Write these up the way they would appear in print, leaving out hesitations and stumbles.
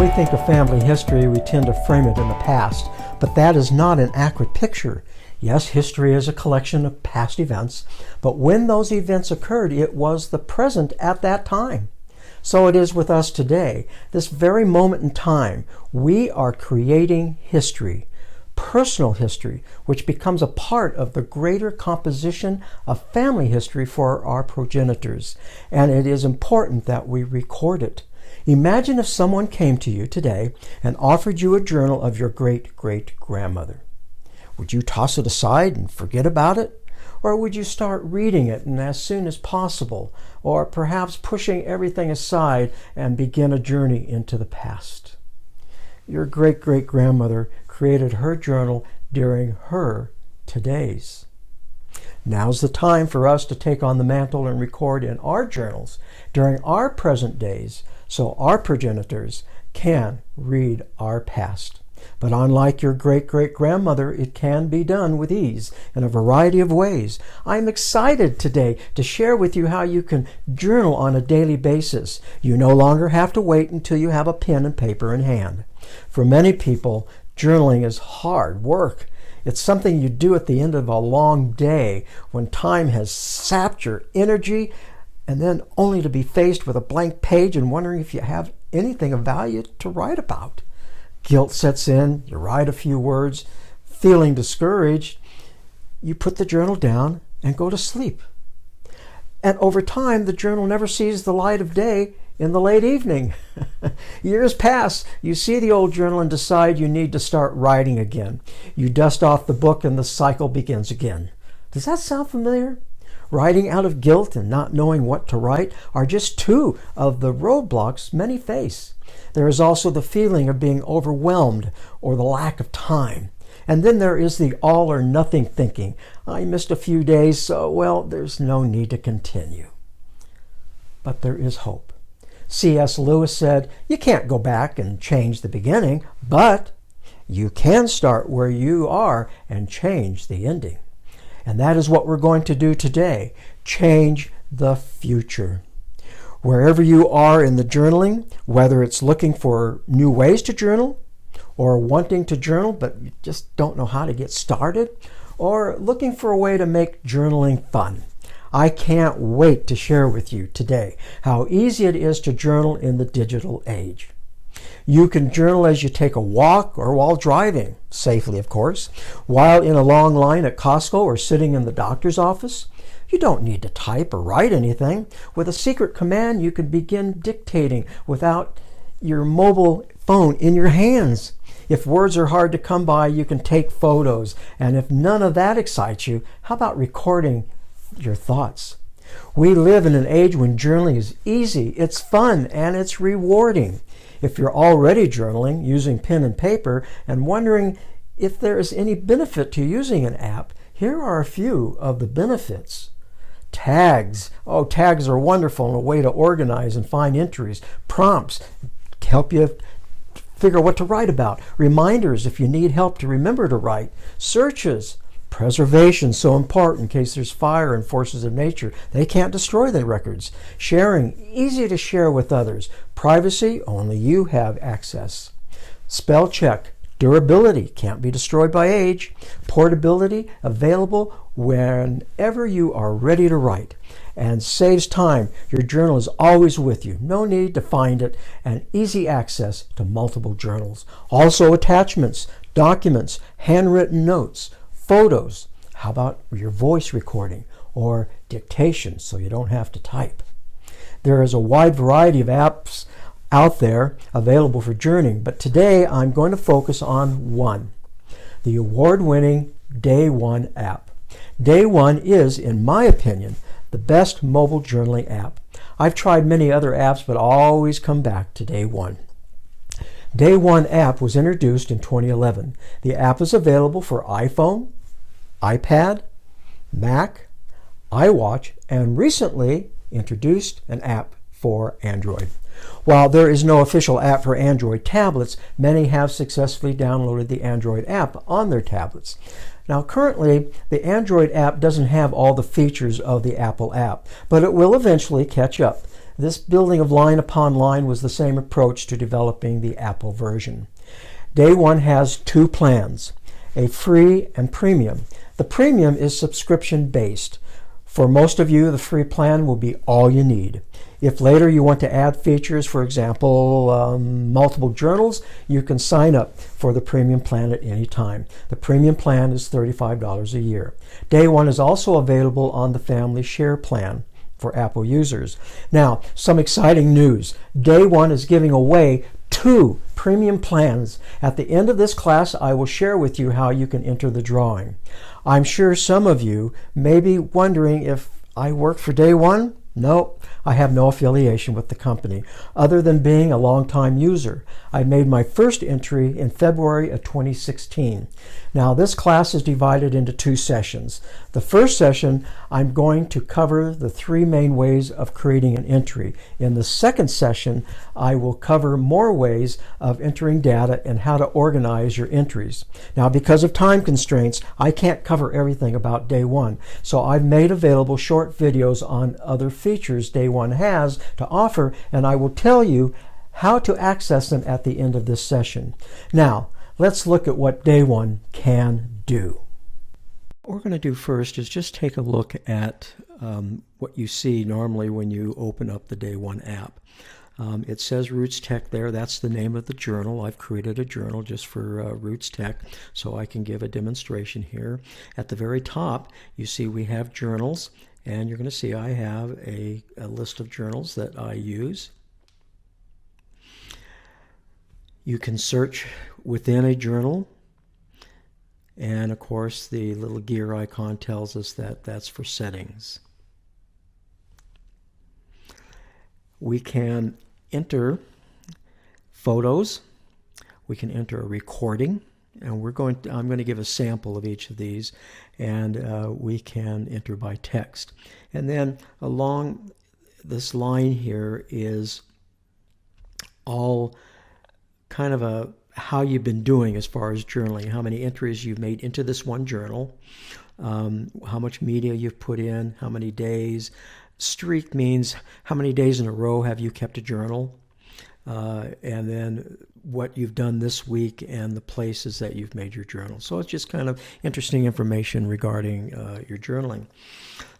we think of family history, we tend to frame it in the past, but that is not an accurate picture. Yes, history is a collection of past events, but when those events occurred, it was the present at that time. So it is with us today. This very moment in time, we are creating history, personal history, which becomes a part of the greater composition of family history for our progenitors. And it is important that we record it. Imagine if someone came to you today and offered you a journal of your great-great-grandmother. Would you toss it aside and forget about it? Or would you start reading it and as soon as possible? Or perhaps pushing everything aside and begin a journey into the past? Your great-great-grandmother created her journal during her todays. Now's the time for us to take on the mantle and record in our journals during our present days so our progenitors can read our past. But unlike your great-great-grandmother, it can be done with ease in a variety of ways. I'm excited today to share with you how you can journal on a daily basis. You no longer have to wait until you have a pen and paper in hand. For many people, journaling is hard work. It's something you do at the end of a long day when time has sapped your energy, and then only to be faced with a blank page and wondering if you have anything of value to write about. Guilt sets in, you write a few words, feeling discouraged, you put the journal down and go to sleep. And over time, the journal never sees the light of day in the late evening. Years pass, you see the old journal and decide you need to start writing again. You dust off the book and the cycle begins again. Does that sound familiar? Writing out of guilt and not knowing what to write are just two of the roadblocks many face. There is also the feeling of being overwhelmed or the lack of time. And then there is the all or nothing thinking. I missed a few days, so, well, there's no need to continue. But there is hope. C.S. Lewis said, you can't go back and change the beginning, but you can start where you are and change the ending. And that is what we're going to do today. Change the future. Wherever you are in the journaling, whether it's looking for new ways to journal, or wanting to journal but you just don't know how to get started, or looking for a way to make journaling fun, I can't wait to share with you today how easy it is to journal in the digital age. You can journal as you take a walk or while driving, safely of course, while in a long line at Costco or sitting in the doctor's office. You don't need to type or write anything. With a secret command, you can begin dictating without your mobile phone in your hands. If words are hard to come by, you can take photos. And if none of that excites you, how about recording your thoughts? We live in an age when journaling is easy, it's fun, and it's rewarding. If you're already journaling using pen and paper and wondering if there is any benefit to using an app, here are a few of the benefits. Tags. Oh, tags are wonderful and a way to organize and find entries. Prompts help you figure what to write about. Reminders if you need help to remember to write. Searches. Preservation, so important in case there's fire and forces of nature. They can't destroy the records. Sharing, easy to share with others. Privacy, only you have access. Spell check, durability, can't be destroyed by age. Portability, available whenever you are ready to write. And saves time. Your journal is always with you. No need to find it, and easy access to multiple journals. Also attachments, documents, handwritten notes, photos. How about your voice recording or dictation so you don't have to type? There is a wide variety of apps out there available for journaling, but today I'm going to focus on one, the award-winning Day One app. Day One is, in my opinion, the best mobile journaling app. I've tried many other apps, but always come back to Day One. Day One app was introduced in 2011. The app is available for iPhone, iPad, Mac, iWatch, and recently introduced an app for Android. While there is no official app for Android tablets, many have successfully downloaded the Android app on their tablets. Now currently, the Android app doesn't have all the features of the Apple app, but it will eventually catch up. This building of line upon line was the same approach to developing the Apple version. Day one has two plans, a free and premium. The premium is subscription based. For most of you, the free plan will be all you need. If later you want to add features, for example, multiple journals, you can sign up for the premium plan at any time. The premium plan is $35 a year. Day one is also available on the Family Share plan for Apple users. Now, some exciting news. Day one is giving away 2 premium plans. At the end of this class, I will share with you how you can enter the drawing. I'm sure some of you may be wondering if I work for Day one. No, I have no affiliation with the company, other than being a longtime user. I made my first entry in February of 2016. Now, this class is divided into 2 sessions. The first session, I'm going to cover the 3 main ways of creating an entry. In the second session, I will cover more ways of entering data and how to organize your entries. Now, because of time constraints, I can't cover everything about Day one, so I've made available short videos on other features Day one has to offer, and I will tell you how to access them at the end of this session. Now, let's look at what Day one can do. What we're going to do first is just take a look at what you see normally when you open up the Day one app. It says RootsTech there. That's the name of the journal. I've created a journal just for RootsTech, so I can give a demonstration here. At the very top, you see we have journals, and you're going to see I have a list of journals that I use. You can search within a journal, and of course the little gear icon tells us that that's for settings. We can enter photos, we can enter a recording, and I'm going to give a sample of each of these, and we can enter by text. And then along this line here is all kind of how you've been doing as far as journaling, how many entries you've made into this one journal, how much media you've put in, how many days. Streak means how many days in a row have you kept a journal, and then what you've done this week and the places that you've made your journal. So it's just kind of interesting information regarding your journaling.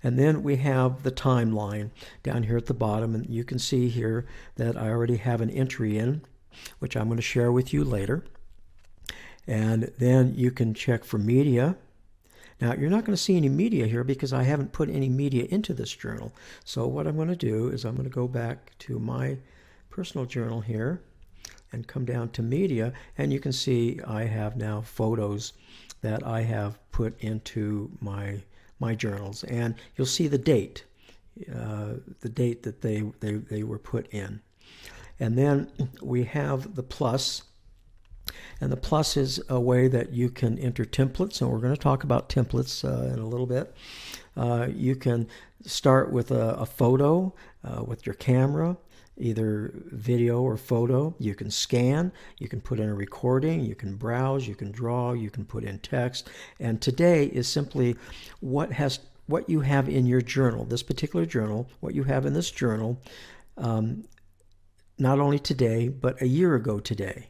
And then we have the timeline down here at the bottom, and you can see here that I already have an entry in, which I'm going to share with you later. And then you can check for media. Now, you're not going to see any media here because I haven't put any media into this journal. So what I'm going to do is I'm going to go back to my personal journal here and come down to media, and you can see I have now photos that I have put into my journals, and you'll see the date that they were put in. And then we have the plus, and the plus is a way that you can enter templates, and we're going to talk about templates in a little bit. You can start with a photo with your camera, either video or photo. You can scan, you can put in a recording, you can browse, you can draw, you can put in text. And today is simply what you have in your journal, this particular journal, what you have in this journal, not only today, but a year ago today,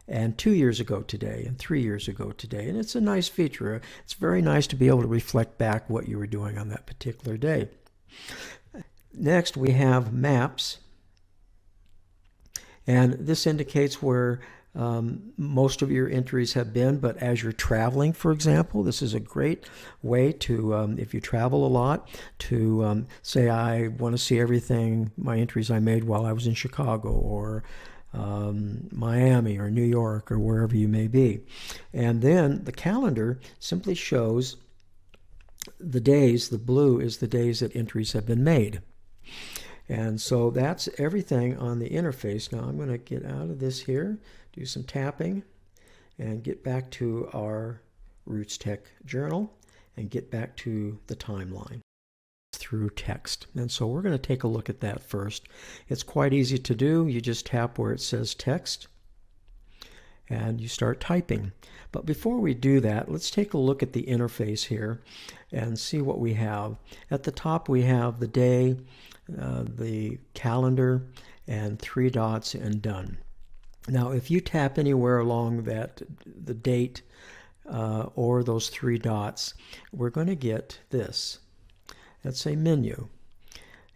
and 2 years ago today, and 3 years ago today. And it's a nice feature. It's very nice to be able to reflect back what you were doing on that particular day. Next, we have maps, and this indicates where most of your entries have been, but as you're traveling, for example, this is a great way to, if you travel a lot, to say, I want to see everything, my entries I made while I was in Chicago, or Miami, or New York, or wherever you may be. And then the calendar simply shows the days. The blue is the days that entries have been made. And so that's everything on the interface. Now I'm going to get out of this here, do some tapping, and get back to our RootsTech journal, and get back to the timeline through text. And so we're going to take a look at that first. It's quite easy to do. You just tap where it says text, and you start typing. But before we do that, let's take a look at the interface here and see what we have. At the top we have the day, the calendar, and 3 dots and done. Now if you tap anywhere along that, the date or those 3 dots, we're going to get this. That's a menu,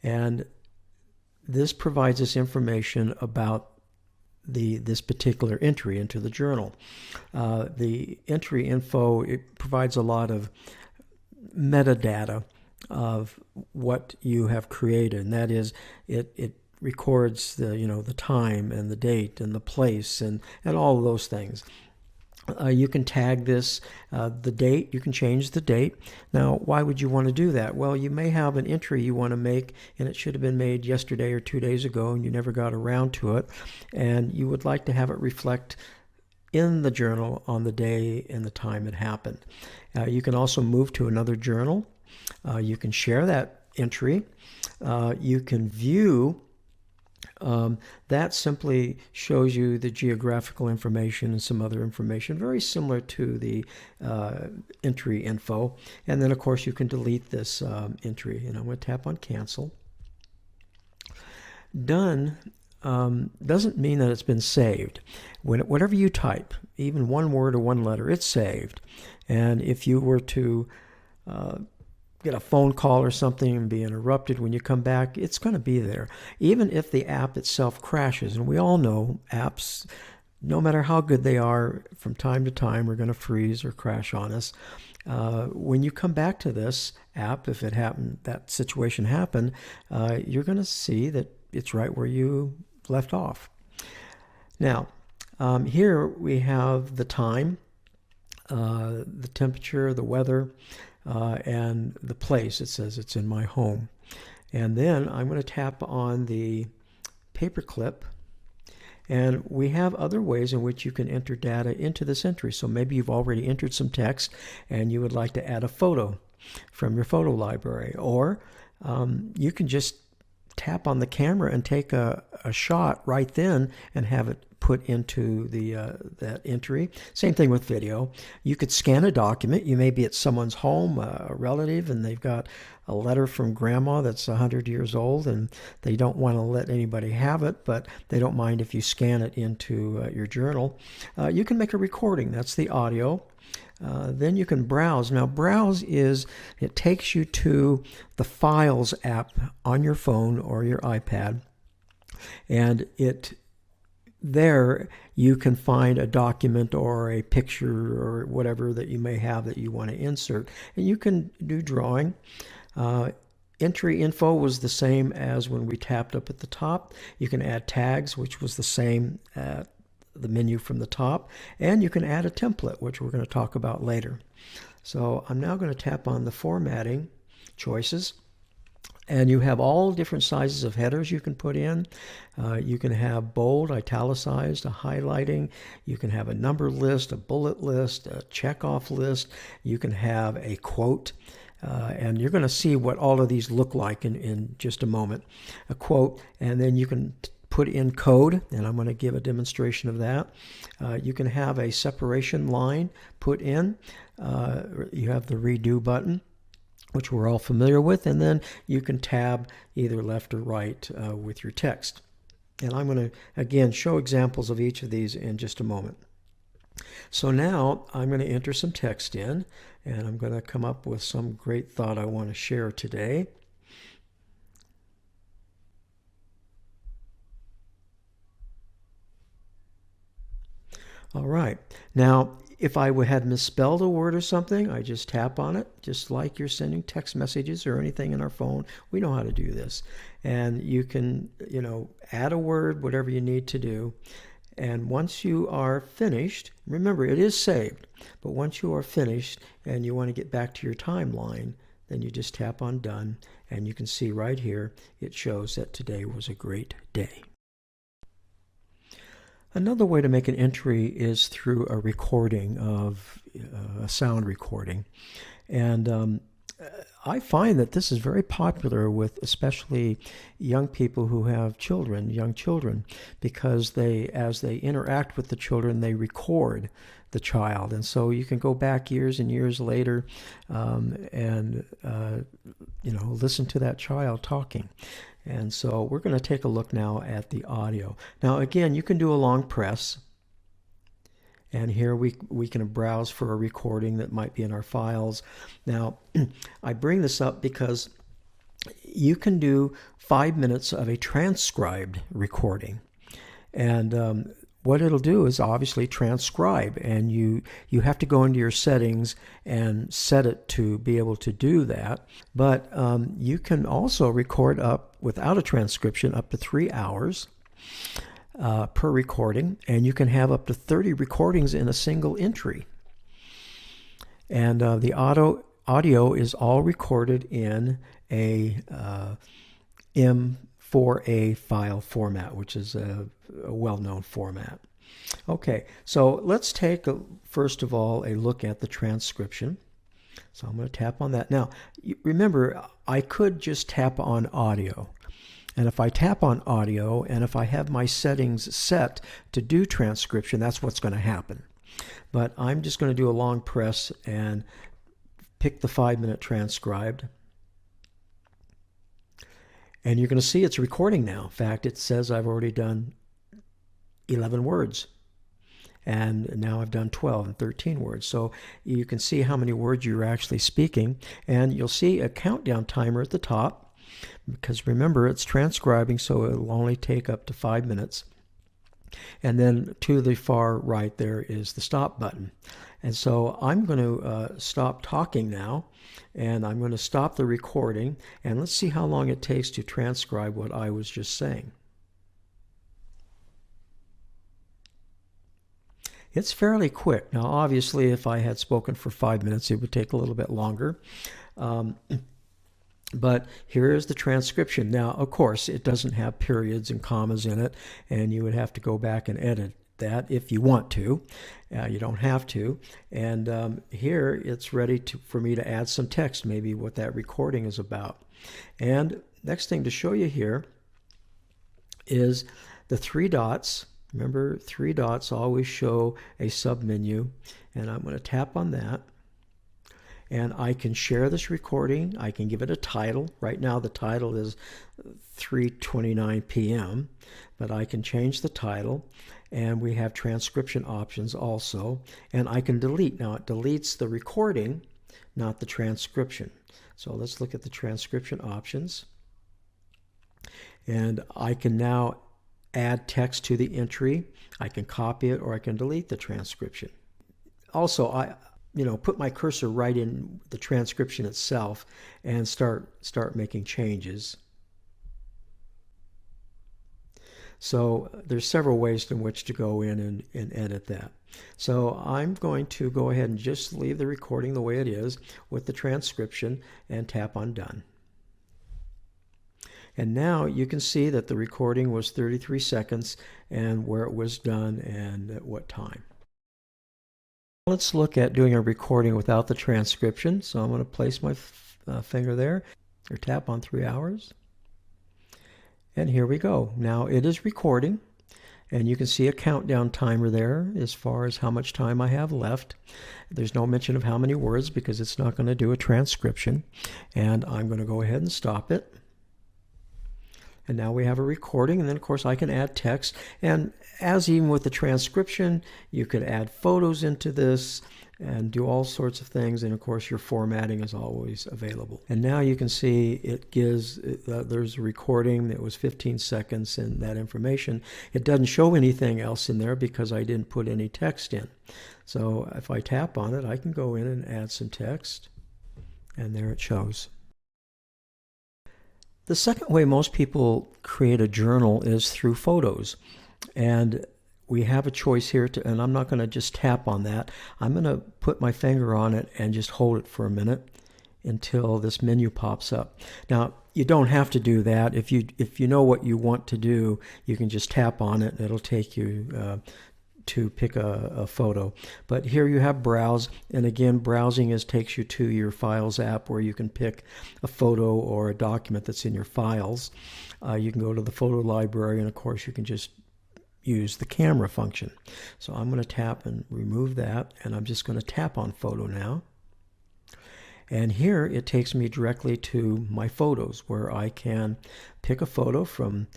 and this provides us information about this particular entry into the journal. The entry info, it provides a lot of metadata of what you have created, and that is it records the time and the date and the place and all of those things. You can tag this, the date. You can change the date. Now, why would you want to do that? Well, you may have an entry you want to make, and it should have been made yesterday or 2 days ago, and you never got around to it, and you would like to have it reflect in the journal on the day and the time it happened. You can also move to another journal. You can share that entry. You can view. That simply shows you the geographical information and some other information, very similar to the entry info. And then, of course, you can delete this entry. And I'm going to tap on Cancel. Done doesn't mean that it's been saved. Whatever you type, even one word or one letter, it's saved. And if you were to get a phone call or something and be interrupted when you come back, it's going to be there. Even if the app itself crashes, and we all know apps, no matter how good they are, from time to time are going to freeze or crash on us. When you come back to this app, if it happened, that situation happened, you're going to see that it's right where you left off. Now, here we have the time, the temperature, the weather, and the place. It says it's in my home. And then I'm going to tap on the paperclip, and we have other ways in which you can enter data into this entry. So maybe you've already entered some text and you would like to add a photo from your photo library, or you can just tap on the camera and take a shot right then and have it put into the that entry. Same thing with video. You could scan a document. You may be at someone's home, a relative, and they've got a letter from grandma that's 100 years old, and they don't want to let anybody have it, but they don't mind if you scan it into your journal. You can make a recording. That's the audio. Then you can browse. Now, browse it takes you to the Files app on your phone or your iPad, and there you can find a document or a picture or whatever that you may have that you want to insert. And you can do drawing. Entry info was the same as when we tapped up at the top. You can add tags, which was the same at the menu from the top. And you can add a template, which we're going to talk about later. So I'm now going to tap on the formatting choices. And you have all different sizes of headers you can put in. You can have bold, italicized, a highlighting. You can have a number list, a bullet list, a checkoff list. You can have a quote. And you're going to see what all of these look like in just a moment. A quote, and then you can put in code, and I'm going to give a demonstration of that. You can have a separation line put in. You have the redo button, which we're all familiar with, and then you can tab either left or right with your text. And I'm going to, again, show examples of each of these in just a moment. So now I'm going to enter some text in, and I'm going to come up with some great thought I want to share today. All right. Now, if I had misspelled a word or something, I just tap on it, just like you're sending text messages or anything in our phone. We know how to do this. And you can, add a word, whatever you need to do. And once you are finished, remember, it is saved. But once you are finished and you want to get back to your timeline, then you just tap on Done. And you can see right here, it shows that today was a great day. Another way to make an entry is through a recording of a sound recording. And I find that this is very popular with especially young people who have children, young children, because as they interact with the children, they record the child. And so you can go back years and years later and listen to that child talking. And so we're going to take a look now at the audio. Now, again, you can do a long press. And here we can browse for a recording that might be in our files. Now, I bring this up because you can do 5 minutes of a transcribed recording. And what it'll do is obviously transcribe. And you have to go into your settings and set it to be able to do that. But you can also record up, without a transcription, up to 3 hours. Per recording, and you can have up to 30 recordings in a single entry. And the audio is all recorded in a M4A file format, which is a well-known format. Okay, so let's take, first of all, a look at the transcription. So I'm going to tap on that. Now, remember, I could just tap on audio. And if I tap on audio, and if I have my settings set to do transcription, that's what's going to happen. But I'm just going to do a long press and pick the 5-minute transcribed. And you're going to see it's recording now. In fact, it says I've already done 11 words. And now I've done 12 and 13 words. So you can see how many words you're actually speaking. And you'll see a countdown timer at the top. Because remember, it's transcribing, so it'll only take up to 5 minutes. And then to the far right there is the stop button. And so I'm going to stop talking now, and I'm going to stop the recording, and let's see how long it takes to transcribe what I was just saying. It's fairly quick. Now, obviously, if I had spoken for 5 minutes, it would take a little bit longer. But here is the transcription. Now, of course, it doesn't have periods and commas in it, and you would have to go back and edit that if you want to. You don't have to. And here it's ready for me to add some text, maybe what that recording is about. And next thing to show you here is the 3 dots. Remember, 3 dots always show a submenu, and I'm going to tap on that. And I can share this recording. I can give it a title. Right now the title is 3:29 p.m., but I can change the title. And we have transcription options also. And I can delete. Now it deletes the recording, not the transcription. So let's look at the transcription options. And I can now add text to the entry. I can copy it, or I can delete the transcription. Also, I put my cursor right in the transcription itself and start making changes. So there's several ways in which to go in and edit that. So I'm going to go ahead and just leave the recording the way it is with the transcription and tap on Done. And now you can see that the recording was 33 seconds and where it was done and at what time. Let's look at doing a recording without the transcription. So I'm going to place my finger there, or tap on 3 hours. And here we go. Now it is recording, and you can see a countdown timer there as far as how much time I have left. There's no mention of how many words because it's not going to do a transcription. And I'm going to go ahead and stop it. And now we have a recording, and then of course I can add text. And as even with the transcription, you could add photos into this and do all sorts of things. And of course your formatting is always available. And now you can see it gives, there's a recording that was 15 seconds and that information. It doesn't show anything else in there because I didn't put any text in. So if I tap on it, I can go in and add some text, and there it shows. The second way most people create a journal is through photos. And we have a choice here, and I'm not going to just tap on that. I'm going to put my finger on it and just hold it for a minute until this menu pops up. Now, you don't have to do that. If you know what you want to do, you can just tap on it and it'll take you pick a photo. But here you have browse, and again, browsing takes you to your Files app where you can pick a photo or a document that's in your files. You can go to the photo library, and of course you can just use the camera function. So I'm going to tap and remove that, and I'm just going to tap on photo now. And here it takes me directly to my photos, where I can pick a photo from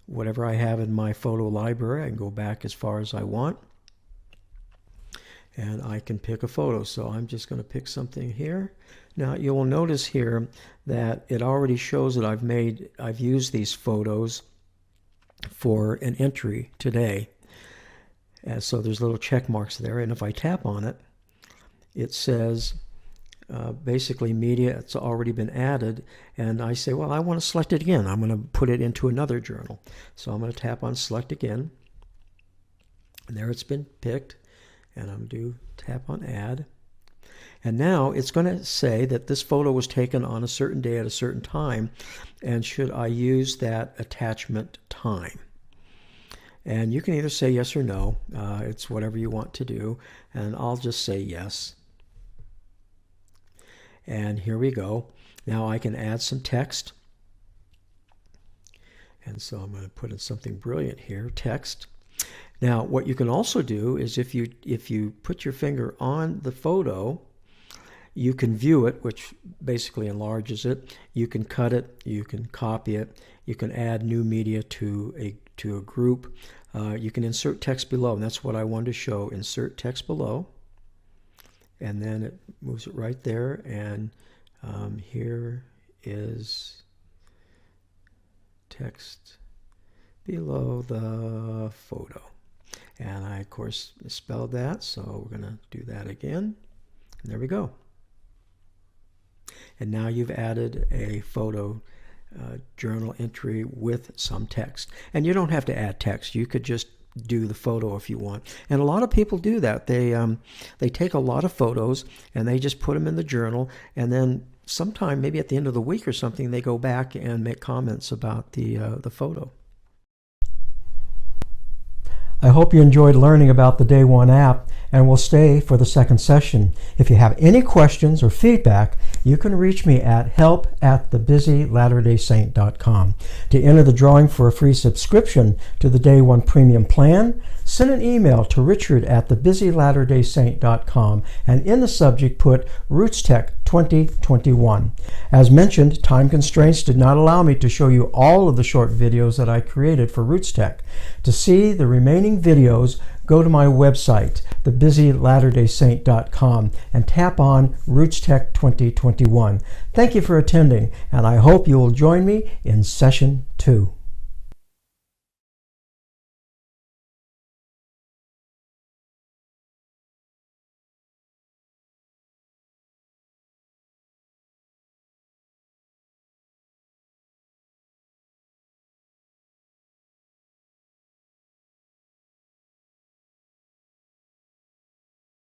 whatever I have in my photo library. I can go back as far as I want, and I can pick a photo. So I'm just going to pick something here. Now you will notice here that it already shows that I've used these photos for an entry today. And so there's little check marks there, and if I tap on it, it says basically media, it's already been added, and I say, well, I want to select it again. I'm going to put it into another journal. So I'm going to tap on select again, and there it's been picked, and I'm going to tap on add. And now it's going to say that this photo was taken on a certain day at a certain time, and should I use that attachment time? And you can either say yes or no. It's whatever you want to do, and I'll just say yes. And here we go. Now I can add some text. And so I'm going to put in something brilliant here, text. Now what you can also do is if you put your finger on the photo, you can view it, which basically enlarges it. You can cut it, you can copy it, you can add new media to a group. You can insert text below, and that's what I wanted to show. Insert text below. And then it moves it right there, and here is text below the photo. And I, of course, misspelled that, so we're going to do that again. And there we go. And now you've added a photo journal entry with some text. And you don't have to add text. You could just do the photo if you want. And a lot of people do that. They take a lot of photos and they just put them in the journal, and then sometime maybe at the end of the week or something they go back and make comments about the photo. I hope you enjoyed learning about the Day 1 app and will stay for the second session. If you have any questions or feedback, you can reach me at help@thebusylatterdaysaint.com. To enter the drawing for a free subscription to the Day 1 Premium Plan, send an email to richard@thebusylatterdaysaint.com and in the subject put RootsTech 2021. As mentioned, time constraints did not allow me to show you all of the short videos that I created for RootsTech. To see the remaining videos, go to my website, thebusylatterdaysaint.com, and tap on RootsTech 2021. Thank you for attending, and I hope you will join me in Session 2.